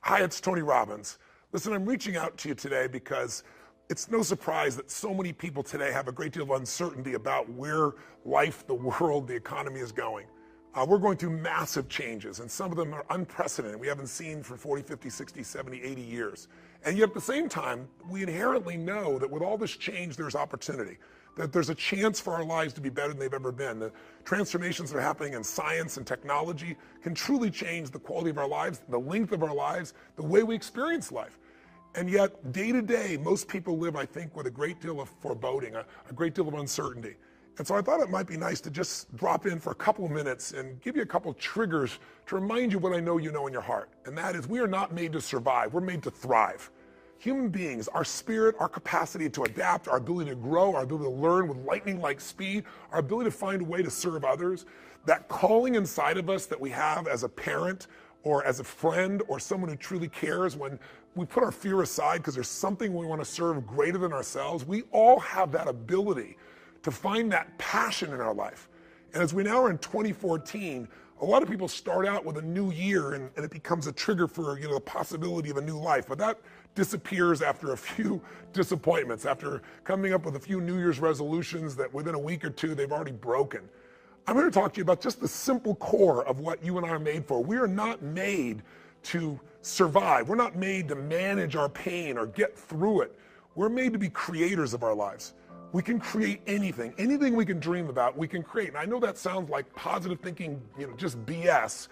Hi, it's Tony Robbins. Listen, I'm reaching out to you today because it's no surprise that so many people today have a great deal of uncertainty about where life, the world, the economy is going. We're going through massive changes, and some of them are unprecedented. We haven't seen for 40, 50, 60, 70, 80 years. And yet at the same time, we inherently know that with all this change, there's opportunity, that there's a chance for our lives to be better than they've ever been. The transformations that are happening in science and technology can truly change the quality of our lives, the length of our lives, the way we experience life. And yet, day to day, most people live, I think, with a great deal of foreboding, a great deal of uncertainty. And so I thought it might be nice to just drop in for a couple of minutes and give you a couple of triggers to remind you what I know you know in your heart. And that is, we are not made to survive, we're made to thrive. Human beings, our spirit, our capacity to adapt, our ability to grow, our ability to learn with lightning-like speed, our ability to find a way to serve others, that calling inside of us that we have as a parent or as a friend or someone who truly cares, when we put our fear aside because there's something we want to serve greater than ourselves, we all have that ability to find that passion in our life. And as we now are in 2014, a lot of people start out with a new year and it becomes a trigger for the possibility of a new life. But that disappears after a few disappointments, after coming up with a few New Year's resolutions that within a week or two they've already broken. I'm going to talk to you about just the simple core of what you and I are made for. We are not made to survive. We're not made to manage our pain or get through it. We're made to be creators of our lives. We can create anything we can dream about, we can create. And I know that sounds like positive thinking, just BS.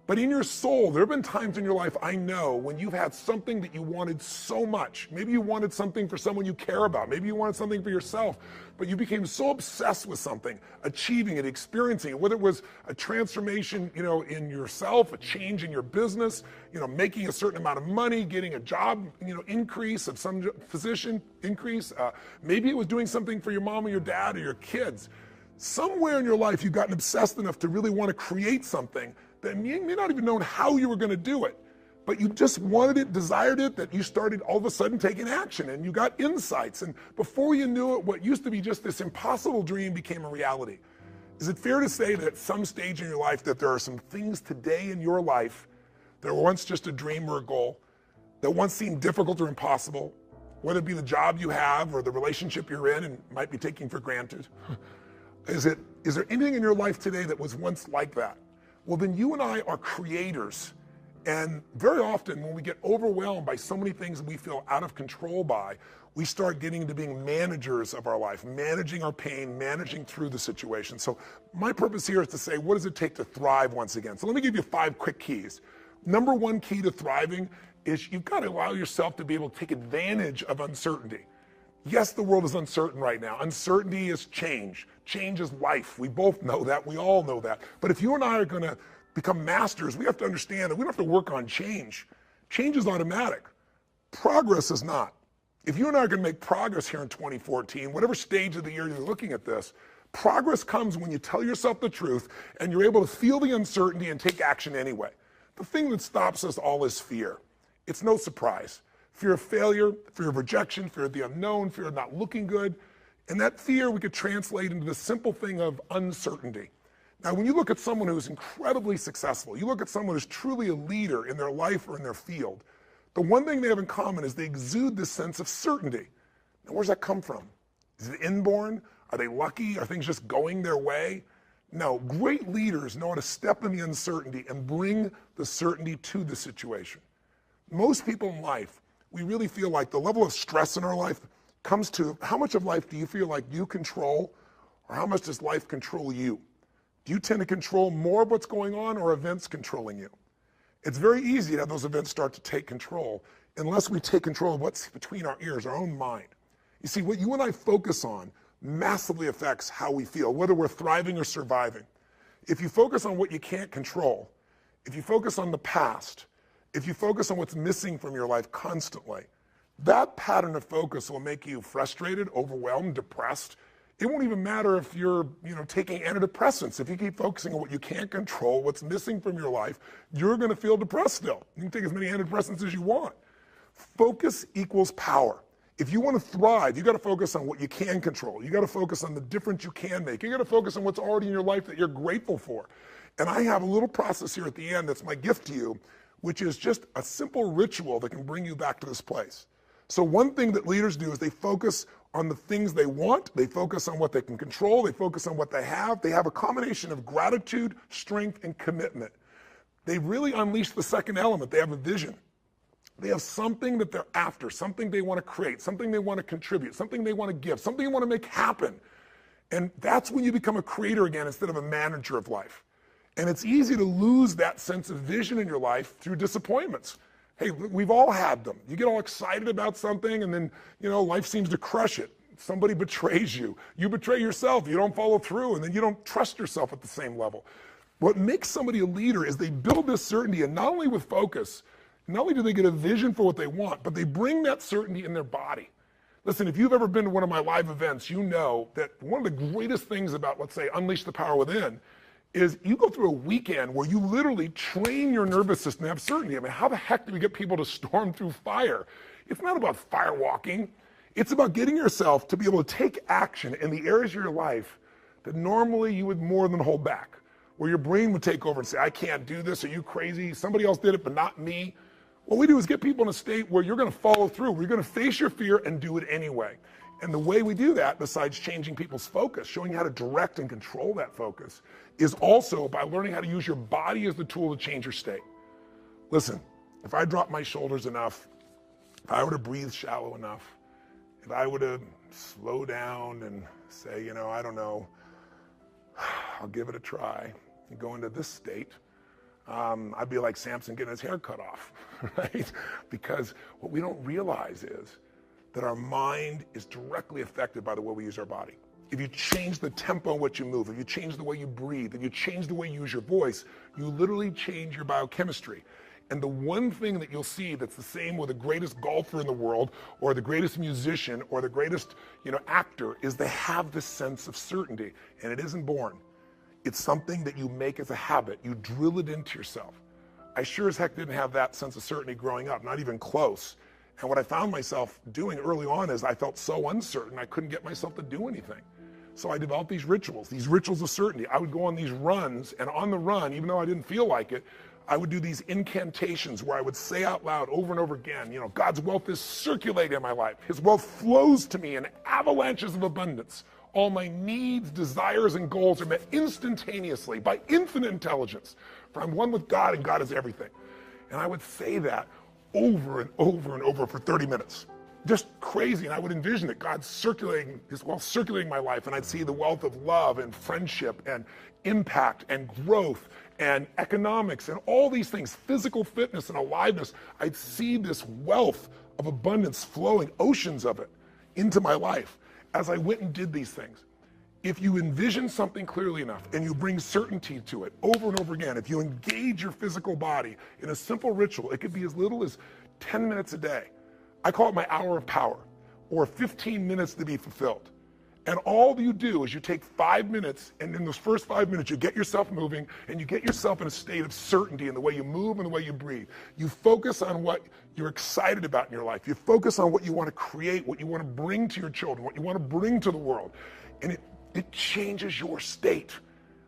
But in your soul, there have been times in your life, I know, when you've had something that you wanted so much. Maybe you wanted something for someone you care about. Maybe you wanted something for yourself. But you became so obsessed with something, achieving it, experiencing it, whether it was a transformation, in yourself, a change in your business, making a certain amount of money, getting a job, increase of some position increase. Maybe it was doing something for your mom or your dad or your kids. Somewhere in your life, you've gotten obsessed enough to really want to create something that you may not even know how you were going to do it, but you just wanted it, desired it, that you started all of a sudden taking action and you got insights. And before you knew it, what used to be just this impossible dream became a reality. Is it fair to say that at some stage in your life that there are some things today in your life that were once just a dream or a goal, that once seemed difficult or impossible, whether it be the job you have or the relationship you're in and might be taking for granted? Is there anything in your life today that was once like that? Well, then you and I are creators. And very often when we get overwhelmed by so many things that we feel out of control by, we start getting into being managers of our life, managing our pain, managing through the situation. So my purpose here is to say, what does it take to thrive once again? So let me give you 5 quick keys. Number 1 key to thriving is you've got to allow yourself to be able to take advantage of uncertainty. Yes, the world is uncertain right now. Uncertainty is change. Change is life. We both know that. We all know that. But if you and I are going to become masters, we have to understand that we don't have to work on change. Change is automatic. Progress is not. If you and I are going to make progress here in 2014, whatever stage of the year you're looking at this, progress comes when you tell yourself the truth and you're able to feel the uncertainty and take action anyway. The thing that stops us all is fear. It's no surprise. Fear of failure, fear of rejection, fear of the unknown, fear of not looking good. And that fear we could translate into the simple thing of uncertainty. Now, when you look at someone who's incredibly successful, you look at someone who's truly a leader in their life or in their field, the one thing they have in common is they exude this sense of certainty. Now, where's that come from? Is it inborn? Are they lucky? Are things just going their way? No, great leaders know how to step in the uncertainty and bring the certainty to the situation. Most people in life, we really feel like the level of stress in our life comes to how much of life do you feel like you control, or how much does life control you? Do you tend to control more of what's going on, or events controlling you? It's very easy to have those events start to take control unless we take control of what's between our ears, our own mind. You see, what you and I focus on massively affects how we feel, whether we're thriving or surviving. If you focus on what you can't control, if you focus on the past, if you focus on what's missing from your life constantly, that pattern of focus will make you frustrated, overwhelmed, depressed. It won't even matter if you're, taking antidepressants. If you keep focusing on what you can't control, what's missing from your life, you're going to feel depressed still. You can take as many antidepressants as you want. Focus equals power. If you want to thrive, you got to focus on what you can control. You got to focus on the difference you can make. You got to focus on what's already in your life that you're grateful for. And I have a little process here at the end that's my gift to you, which is just a simple ritual that can bring you back to this place. So one thing that leaders do is they focus on the things they want, they focus on what they can control, they focus on what they have a combination of gratitude, strength, and commitment. They really unleash the second element. They have a vision. They have something that they're after, something they want to create, something they want to contribute, something they want to give, something they want to make happen. And that's when you become a creator again instead of a manager of life. And it's easy to lose that sense of vision in your life through disappointments. Hey, we've all had them. You get all excited about something and then, life seems to crush it. Somebody betrays you. You betray yourself. You don't follow through and then you don't trust yourself at the same level. What makes somebody a leader is they build this certainty, and not only with focus, not only do they get a vision for what they want, but they bring that certainty in their body. Listen, if you've ever been to one of my live events, you know that one of the greatest things about, let's say, Unleash the Power Within is you go through a weekend where you literally train your nervous system to have certainty. I mean, how the heck do we get people to storm through fire? It's not about firewalking. It's about getting yourself to be able to take action in the areas of your life that normally you would more than hold back, where your brain would take over and say, I can't do this, are you crazy? Somebody else did it, but not me. What we do is get people in a state where you're going to follow through, where you're going to face your fear and do it anyway. And the way we do that, besides changing people's focus, showing you how to direct and control that focus, is also by learning how to use your body as the tool to change your state. Listen, if I drop my shoulders enough, if I were to breathe shallow enough, if I were to slow down and say, I don't know, I'll give it a try, and go into this state, I'd be like Samson getting his hair cut off, right? Because what we don't realize is that our mind is directly affected by the way we use our body. If you change the tempo in which you move, if you change the way you breathe, if you change the way you use your voice, you literally change your biochemistry. And the one thing that you'll see that's the same with the greatest golfer in the world or the greatest musician or the greatest actor is they have this sense of certainty, and it isn't born. It's something that you make as a habit. You drill it into yourself. I sure as heck didn't have that sense of certainty growing up, not even close. And what I found myself doing early on is I felt so uncertain, I couldn't get myself to do anything. So I developed these rituals of certainty. I would go on these runs, and on the run, even though I didn't feel like it, I would do these incantations where I would say out loud over and over again, God's wealth is circulating in my life. His wealth flows to me in avalanches of abundance. All my needs, desires, and goals are met instantaneously by infinite intelligence. For I'm one with God, and God is everything. And I would say that over and over and over for 30 minutes. Just crazy. And I would envision it, God circulating, his wealth circulating my life. And I'd see the wealth of love and friendship and impact and growth and economics and all these things, physical fitness and aliveness. I'd see this wealth of abundance flowing, oceans of it, into my life as I went and did these things. If you envision something clearly enough and you bring certainty to it over and over again, if you engage your physical body in a simple ritual, it could be as little as 10 minutes a day. I call it my hour of power, or 15 minutes to be fulfilled. And all you do is you take 5 minutes, and in those first 5 minutes, you get yourself moving, and you get yourself in a state of certainty in the way you move and the way you breathe. You focus on what you're excited about in your life. You focus on what you want to create, what you want to bring to your children, what you want to bring to the world. And it changes your state.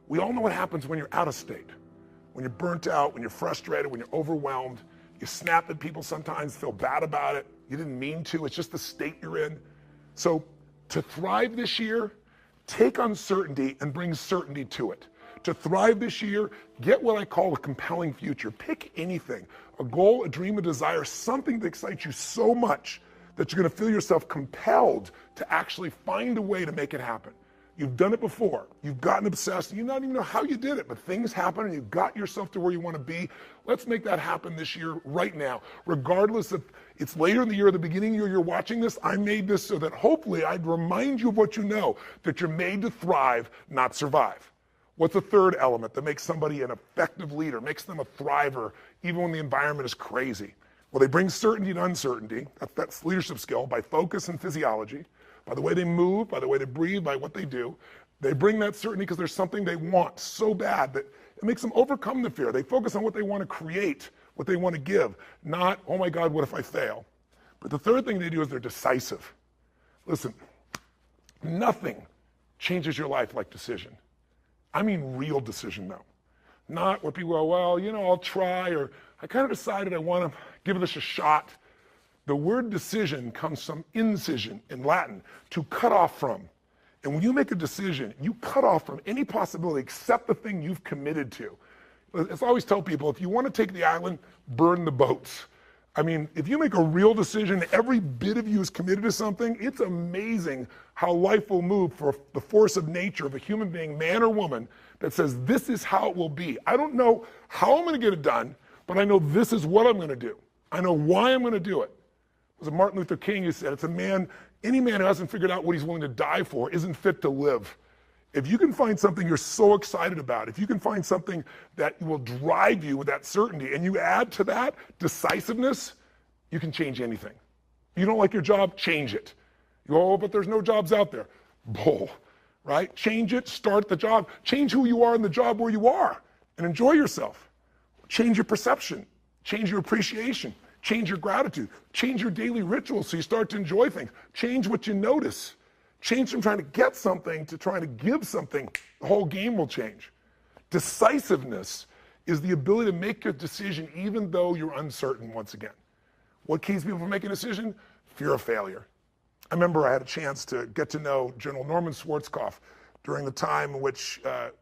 We all know what happens when you're out of state. When you're burnt out, when you're frustrated, when you're overwhelmed. You snap at people sometimes, feel bad about it. You didn't mean to. It's just the state you're in. So to thrive this year, take uncertainty and bring certainty to it. To thrive this year, get what I call a compelling future. Pick anything, a goal, a dream, a desire, something that excites you so much that you're going to feel yourself compelled to actually find a way to make it happen. You've done it before. You've gotten obsessed, and you don't even know how you did it, but things happen and you got yourself to where you want to be. Let's make that happen this year, right now. Regardless if it's later in the year or the beginning of the year you're watching this, I made this so that hopefully I'd remind you of what you know, that you're made to thrive, not survive. What's the third element that makes somebody an effective leader, makes them a thriver, even when the environment is crazy? Well, they bring certainty and uncertainty. That's leadership skill by focus and physiology. By the way they move, by the way they breathe, by what they do. They bring that certainty because there's something they want so bad that it makes them overcome the fear. They focus on what they want to create, what they want to give, not, oh my God, what if I fail? But the third thing they do is they're decisive. Listen, nothing changes your life like decision. I mean real decision, though. not what people go, well, I'll try, or I kind of decided I want to give this a shot. The word decision comes from incision in Latin, to cut off from. And when you make a decision, you cut off from any possibility except the thing you've committed to. As I always tell people, if you want to take the island, burn the boats. I mean, if you make a real decision, every bit of you is committed to something, it's amazing how life will move for the force of nature of a human being, man or woman, that says, this is how it will be. I don't know how I'm going to get it done, but I know this is what I'm going to do. I know why I'm going to do it. It was Martin Luther King who said, any man who hasn't figured out what he's willing to die for isn't fit to live. If you can find something you're so excited about, if you can find something that will drive you with that certainty, and you add to that decisiveness, you can change anything. You don't like your job, change it. You go, oh, but there's no jobs out there. Bull, right? Change it, start the job, change who you are in the job where you are, and enjoy yourself. Change your perception, change your appreciation, change your gratitude, change your daily rituals so you start to enjoy things, change what you notice. Change from trying to get something to trying to give something. The whole game will change. Decisiveness is the ability to make a decision even though you're uncertain once again. What keeps people from making a decision? Fear of failure. I remember I had a chance to get to know General Norman Schwarzkopf during the time in which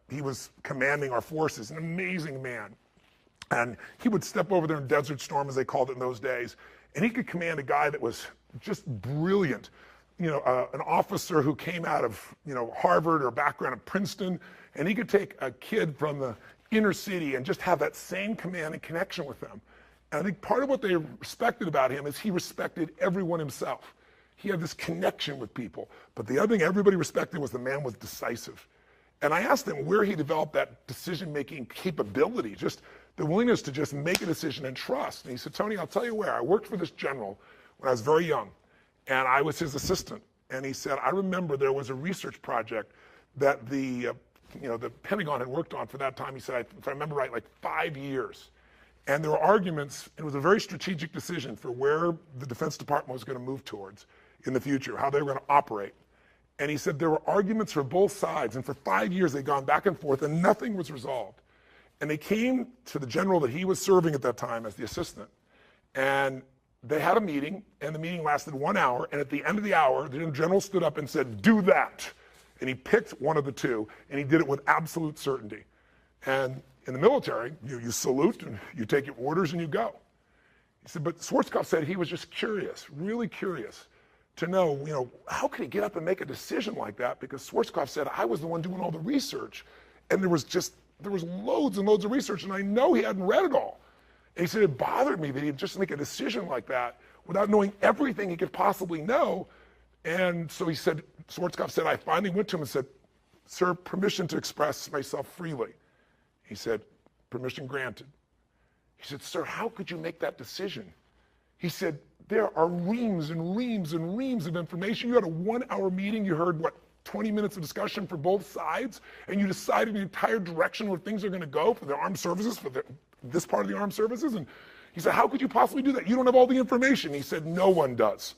he was commanding our forces, an amazing man. And he would step over there in Desert Storm, as they called it in those days, and he could command a guy that was just brilliant. An officer who came out of, Harvard or background of Princeton, and he could take a kid from the inner city and just have that same command and connection with them. And I think part of what they respected about him is he respected everyone himself. He had this connection with people. But the other thing everybody respected was the man was decisive. And I asked him where he developed that decision-making capability, just the willingness to just make a decision and trust. And he said, Tony, I'll tell you where. I worked for this general when I was very young. And I was his assistant. And he said, I remember there was a research project that the Pentagon had worked on for that time. He said, if I remember right, like 5 years. And there were arguments. It was a very strategic decision for where the Defense Department was going to move towards in the future, how they were going to operate. And he said there were arguments for both sides. And for 5 years, they'd gone back and forth, and nothing was resolved. And they came to the general that he was serving at that time as the assistant. And they had a meeting, and the meeting lasted 1 hour, and at the end of the hour, the general stood up and said, do that. And he picked one of the two, and he did it with absolute certainty. And in the military, you salute, and you take your orders, and you go. He said, but Schwarzkopf said he was just curious, really curious, to know, how could he get up and make a decision like that? Because Schwarzkopf said, I was the one doing all the research, and there was loads and loads of research, and I know he hadn't read it all. And he said, it bothered me that he'd just make a decision like that without knowing everything he could possibly know. And so he said, Schwarzkopf said, I finally went to him and said, sir, permission to express myself freely. He said, permission granted. He said, sir, how could you make that decision? He said, there are reams and reams and reams of information. You had a 1 hour meeting, you heard 20 minutes of discussion for both sides, and you decided the entire direction where things are going to go for the armed services, for this part of the armed services. And he said, how could you possibly do that? You don't have all the information. He said, no one does.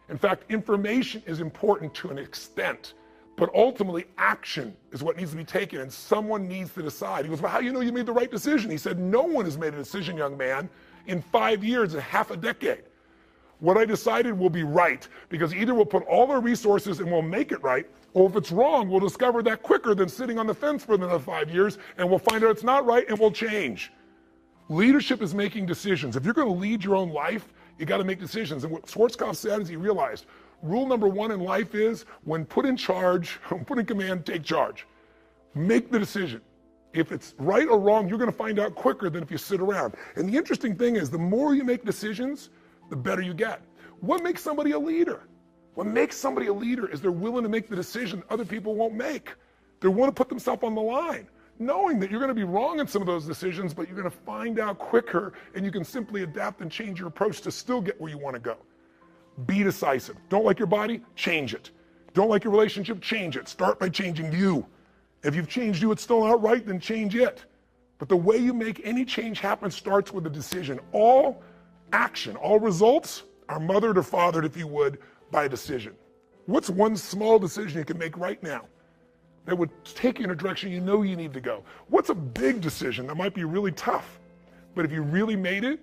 In fact, information is important to an extent, but ultimately action is what needs to be taken, and someone needs to decide. He goes, well, how do you know you made the right decision? He said, no one has made a decision, young man, in 5 years and half a decade. What I decided will be right, because either we'll put all our resources and we'll make it right, or if it's wrong, we'll discover that quicker than sitting on the fence for another 5 years, and we'll find out it's not right and we'll change. Leadership is making decisions. If you're going to lead your own life, you got to make decisions. And what Schwarzkopf said is he realized rule number one in life is when put in charge, when put in command, take charge. Make the decision. If it's right or wrong, you're going to find out quicker than if you sit around. And the interesting thing is the more you make decisions, the better you get. What makes somebody a leader? What makes somebody a leader is they're willing to make the decision other people won't make. They want to put themselves on the line, knowing that you're going to be wrong in some of those decisions, but you're going to find out quicker, and you can simply adapt and change your approach to still get where you want to go. Be decisive. Don't like your body? Change it. Don't like your relationship? Change it. Start by changing you. If you've changed you, it's still not right, then change it. But the way you make any change happen starts with a decision. All action, all results are mothered or fathered, if you would, by a decision. What's one small decision you can make right now? that would take you in a direction you know you need to go? What's a big decision that might be really tough, but if you really made it,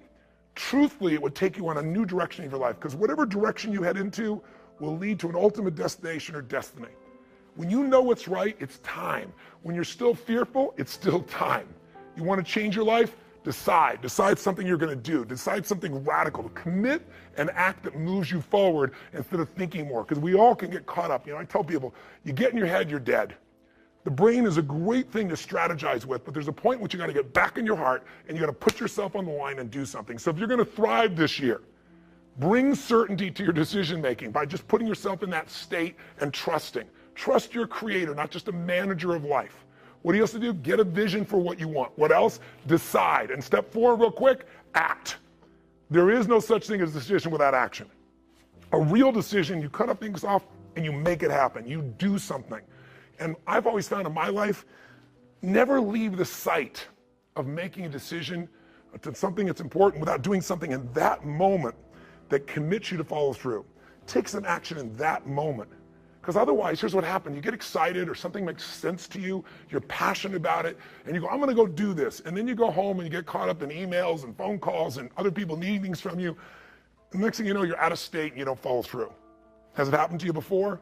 truthfully, it would take you on a new direction of your life, because whatever direction you head into will lead to an ultimate destination or destiny. When you know what's right, it's time. When you're still fearful, it's still time. You want to change your life? Decide. Decide something you're going to do. Decide something radical. Commit an act that moves you forward instead of thinking more, because we all can get caught up. I tell people, you get in your head, you're dead. The brain is a great thing to strategize with, but there's a point in which you got to get back in your heart and you got to put yourself on the line and do something. So if you're going to thrive this year, bring certainty to your decision making by just putting yourself in that state and trusting. Trust your creator, not just a manager of life. What do you have to do? Get a vision for what you want. What else? Decide. And step 4, real quick, act. There is no such thing as a decision without action. A real decision, you cut up things off and you make it happen. You do something. And I've always found in my life, never leave the sight of making a decision to something that's important without doing something in that moment that commits you to follow through. Take some action in that moment. Because otherwise, here's what happens. You get excited or something makes sense to you, you're passionate about it, and you go, I'm going to go do this. And then you go home and you get caught up in emails and phone calls and other people needing things from you. The next thing you know, you're out of state and you don't follow through. Has it happened to you before?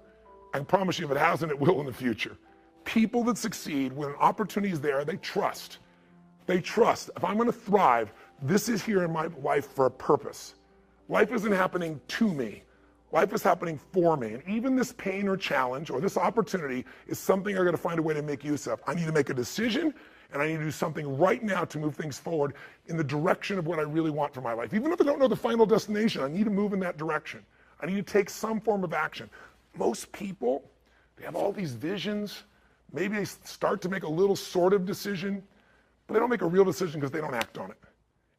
I can promise you if it hasn't, it will in the future. People that succeed, when an opportunity is there, they trust. They trust. If I'm going to thrive, this is here in my life for a purpose. Life isn't happening to me. Life is happening for me. And even this pain or challenge or this opportunity is something I've got to find a way to make use of. I need to make a decision, and I need to do something right now to move things forward in the direction of what I really want for my life. Even if I don't know the final destination, I need to move in that direction. I need to take some form of action. Most people, they have all these visions. Maybe they start to make a little sort of decision, but they don't make a real decision because they don't act on it.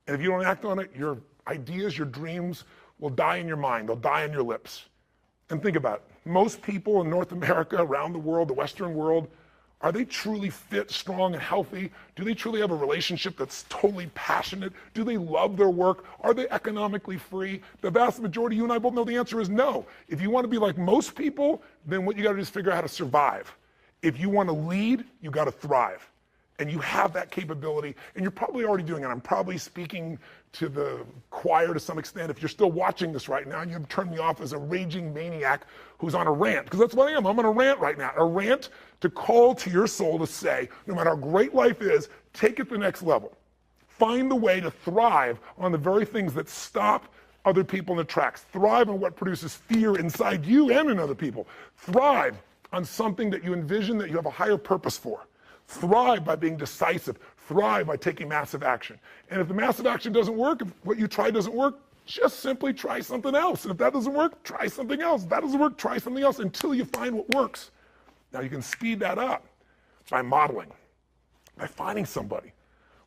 And if you don't act on it, your ideas, your dreams will die in your mind. They'll die on your lips. And think about it. Most people in North America, around the world, the Western world, are they truly fit, strong, and healthy? Do they truly have a relationship that's totally passionate? Do they love their work? Are they economically free? The vast majority, you and I both know the answer is no. If you want to be like most people, then what you got to do is figure out how to survive. If you want to lead, you got to thrive. And you have that capability, and you're probably already doing it. I'm probably speaking to the choir to some extent. If you're still watching this right now, you've turned me off as a raging maniac who's on a rant, because that's what I am. I'm on a rant right now. A rant to call to your soul to say, no matter how great life is, take it to the next level. Find the way to thrive on the very things that stop other people in their tracks. Thrive on what produces fear inside you and in other people. Thrive on something that you envision that you have a higher purpose for. Thrive by being decisive. Thrive by taking massive action. And if the massive action doesn't work, if what you try doesn't work, just simply try something else. And if that doesn't work, try something else. If that doesn't work, try something else until you find what works. Now you can speed that up by modeling, by finding somebody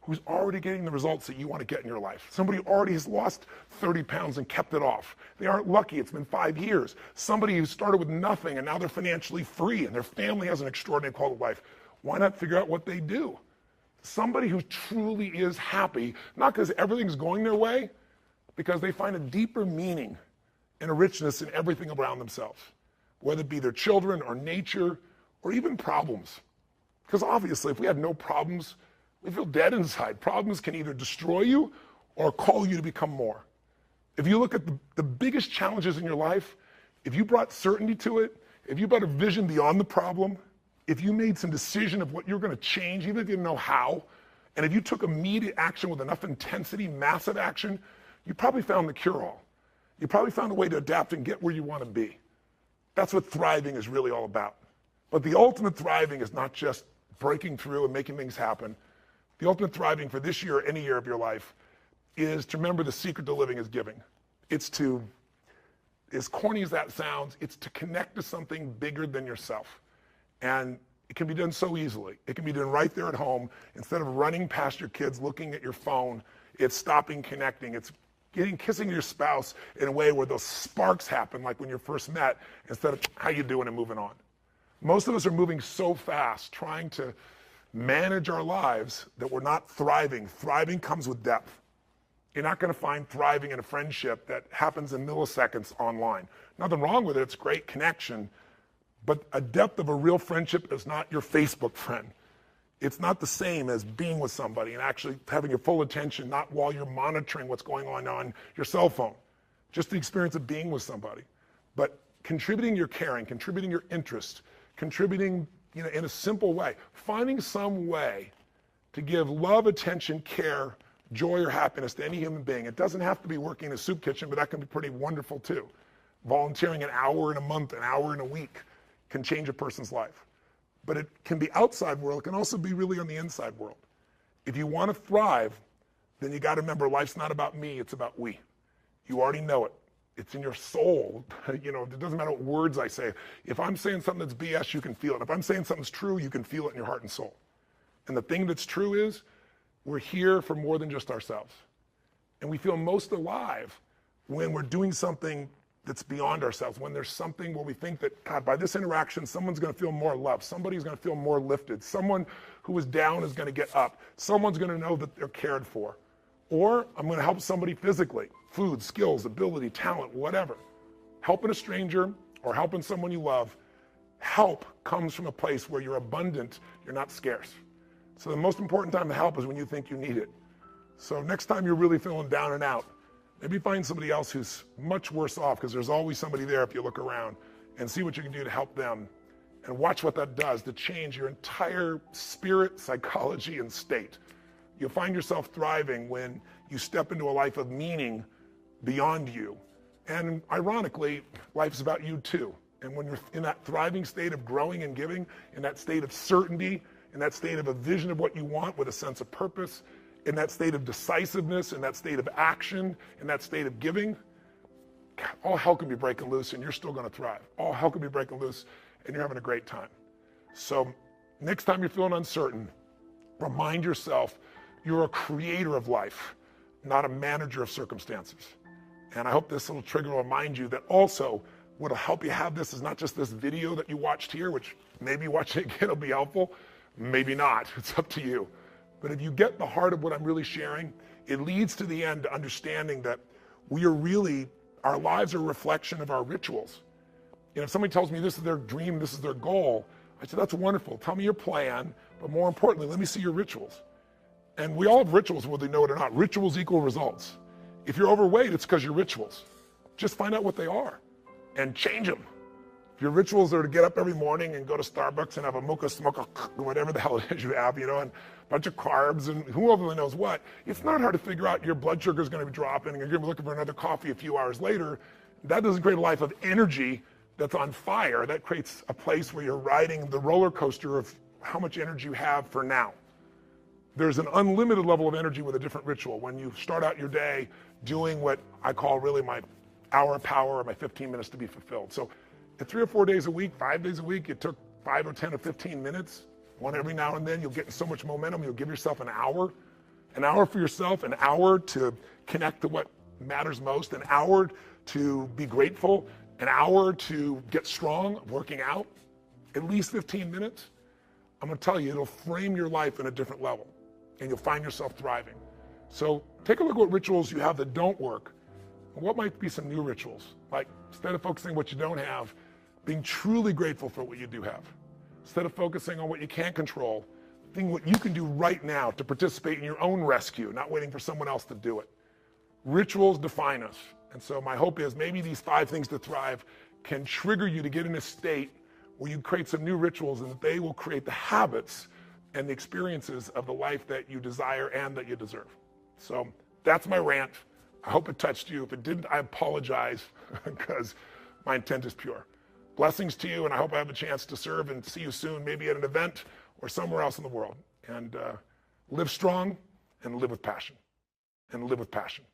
who's already getting the results that you want to get in your life. Somebody who already has lost 30 pounds and kept it off. They aren't lucky, it's been 5 years. Somebody who started with nothing and now they're financially free and their family has an extraordinary quality of life. Why not figure out what they do? Somebody who truly is happy, not because everything's going their way, because they find a deeper meaning and a richness in everything around themselves, whether it be their children or nature or even problems. Because obviously, if we had no problems, we feel dead inside. Problems can either destroy you or call you to become more. If you look at the biggest challenges in your life, if you brought certainty to it, if you brought a vision beyond the problem, if you made some decision of what you're going to change, even if you didn't know how, and if you took immediate action with enough intensity, massive action, you probably found the cure-all. You probably found a way to adapt and get where you want to be. That's what thriving is really all about. But the ultimate thriving is not just breaking through and making things happen. The ultimate thriving for this year or any year of your life is to remember the secret to living is giving. It's to, as corny as that sounds, it's to connect to something bigger than yourself. And it can be done so easily. It can be done right there at home. Instead of running past your kids, looking at your phone, it's stopping, connecting. It's kissing your spouse in a way where those sparks happen, like when you first met, instead of how you doing and moving on. Most of us are moving so fast, trying to manage our lives, that we're not thriving. Thriving comes with depth. You're not going to find thriving in a friendship that happens in milliseconds online. Nothing wrong with it. It's great connection. But a depth of a real friendship is not your Facebook friend. It's not the same as being with somebody and actually having your full attention, not while you're monitoring what's going on your cell phone. Just the experience of being with somebody. But contributing your caring, contributing your interest, contributing in a simple way, finding some way to give love, attention, care, joy, or happiness to any human being. It doesn't have to be working in a soup kitchen, but that can be pretty wonderful too. Volunteering an hour in a month, an hour in a week can change a person's life. But it can be outside world. It can also be really on the inside world. If you want to thrive, then you got to remember life's not about me, it's about we. You already know it. It's in your soul. It doesn't matter what words I say. If I'm saying something that's BS, you can feel it. If I'm saying something's true, you can feel it in your heart and soul. And the thing that's true is we're here for more than just ourselves. And we feel most alive when we're doing something that's beyond ourselves, when there's something where we think that, God, by this interaction, someone's going to feel more loved. Somebody's going to feel more lifted. Someone who was down is going to get up. Someone's going to know that they're cared for. Or I'm going to help somebody physically, food, skills, ability, talent, whatever. Helping a stranger or helping someone you love, help comes from a place where you're abundant, you're not scarce. So the most important time to help is when you think you need it. So next time you're really feeling down and out, maybe find somebody else who's much worse off, because there's always somebody there if you look around, and see what you can do to help them. And watch what that does to change your entire spirit, psychology, and state. You'll find yourself thriving when you step into a life of meaning beyond you. And ironically, life's about you too. And when you're in that thriving state of growing and giving, in that state of certainty, in that state of a vision of what you want with a sense of purpose, in that state of decisiveness, in that state of action, in that state of giving, all hell can be breaking loose and you're still going to thrive. All hell can be breaking loose and you're having a great time. So next time you're feeling uncertain, remind yourself you're a creator of life, not a manager of circumstances. And I hope this little trigger will remind you that also what'll help you have this is not just this video that you watched here, which maybe watching it again will be helpful, maybe not, it's up to you. But if you get the heart of what I'm really sharing, it leads to the end to understanding that our lives are a reflection of our rituals. If somebody tells me this is their dream, this is their goal, I say, that's wonderful. Tell me your plan, but more importantly, let me see your rituals. And we all have rituals, whether you know it or not. Rituals equal results. If you're overweight, it's because your rituals. Just find out what they are and change them. If your rituals are to get up every morning and go to Starbucks and have a mocha, whatever the hell it is you have, and a bunch of carbs and whoever really knows what, it's not hard to figure out your blood sugar is going to be dropping and you're going to be looking for another coffee a few hours later. That doesn't create a life of energy that's on fire. That creates a place where you're riding the roller coaster of how much energy you have for now. There's an unlimited level of energy with a different ritual. When you start out your day doing what I call really my hour of power or my 15 minutes to be fulfilled. So at 3 or 4 days a week, 5 days a week, it took 5 or 10 or 15 minutes. One every now and then, you'll get so much momentum, you'll give yourself an hour for yourself, an hour to connect to what matters most, an hour to be grateful, an hour to get strong, working out, at least 15 minutes. I'm gonna tell you, it'll frame your life in a different level and you'll find yourself thriving. So take a look at what rituals you have that don't work. What might be some new rituals? Like, instead of focusing on what you don't have, being truly grateful for what you do have. Instead of focusing on what you can't control, think what you can do right now to participate in your own rescue, not waiting for someone else to do it. Rituals define us. And so my hope is maybe these 5 things to thrive can trigger you to get in a state where you create some new rituals and that they will create the habits and the experiences of the life that you desire and that you deserve. So that's my rant. I hope it touched you. If it didn't, I apologize because my intent is pure. Blessings to you, and I hope I have a chance to serve and see you soon, maybe at an event or somewhere else in the world. And live strong and live with passion. And live with passion.